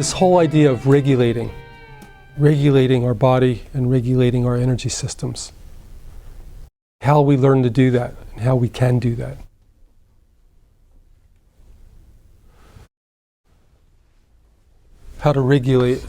This whole idea of regulating our body and regulating our energy systems. How we learn to do that and how we can do that. How to regulate.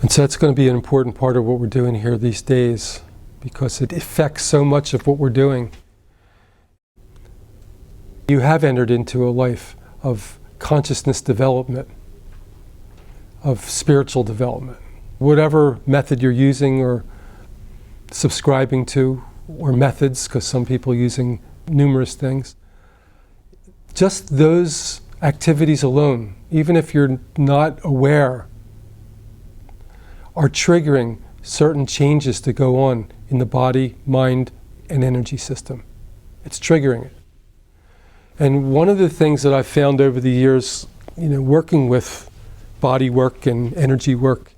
And so that's going to be an important part of what we're doing here these days, because it affects so much of what we're doing. You have entered into a life of consciousness development, of spiritual development. Whatever method you're using or subscribing to, or methods, because some people are using numerous things, just those activities alone, even if you're not aware, are triggering certain changes to go on in the body, mind, and energy system. It's triggering it. And one of the things that I've found over the years, working with body work and energy work,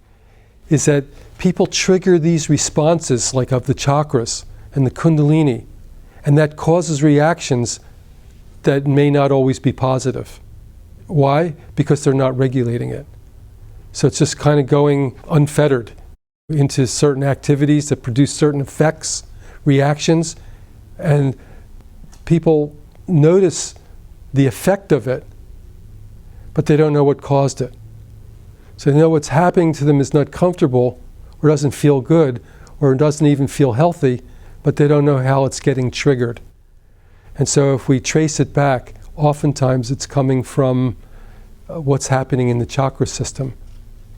is that people trigger these responses, like of the chakras and the kundalini, and that causes reactions that may not always be positive. Why? Because they're not regulating it. So it's just kind of going unfettered into certain activities that produce certain effects, reactions, and people notice the effect of it, but they don't know what caused it. So they know what's happening to them is not comfortable, or doesn't feel good, or doesn't even feel healthy, but they don't know how it's getting triggered. And so if we trace it back, oftentimes it's coming from what's happening in the chakra system.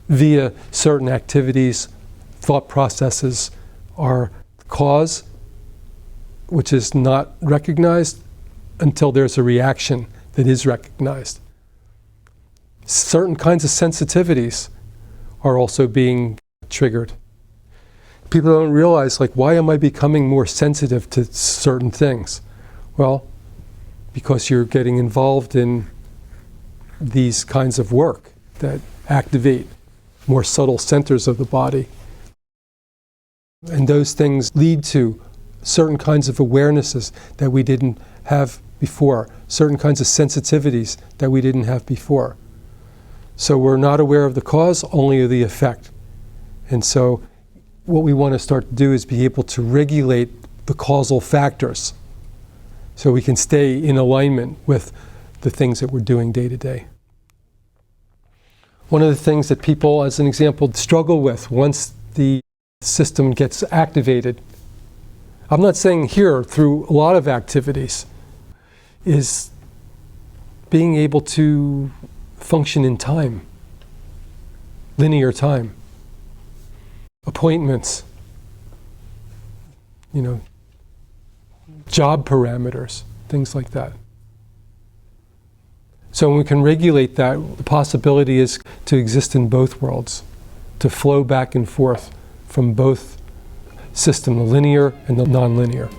Via certain activities, thought processes are the cause, which is not recognized until there's a reaction that is recognized. Certain kinds of sensitivities are also being triggered. People don't realize, why am I becoming more sensitive to certain things? Well, because you're getting involved in these kinds of work that activate more subtle centers of the body. And those things lead to certain kinds of awarenesses that we didn't have before, certain kinds of sensitivities that we didn't have before. So we're not aware of the cause, only of the effect. And so what we want to start to do is be able to regulate the causal factors so we can stay in alignment with the things that we're doing day to day. One of the things that people, as an example, struggle with once the system gets activated, I'm not saying here through a lot of activities, is being able to function in time, linear time, appointments, job parameters, things like that. So when we can regulate that, the possibility is to exist in both worlds, to flow back and forth from both systems, the linear and the non-linear.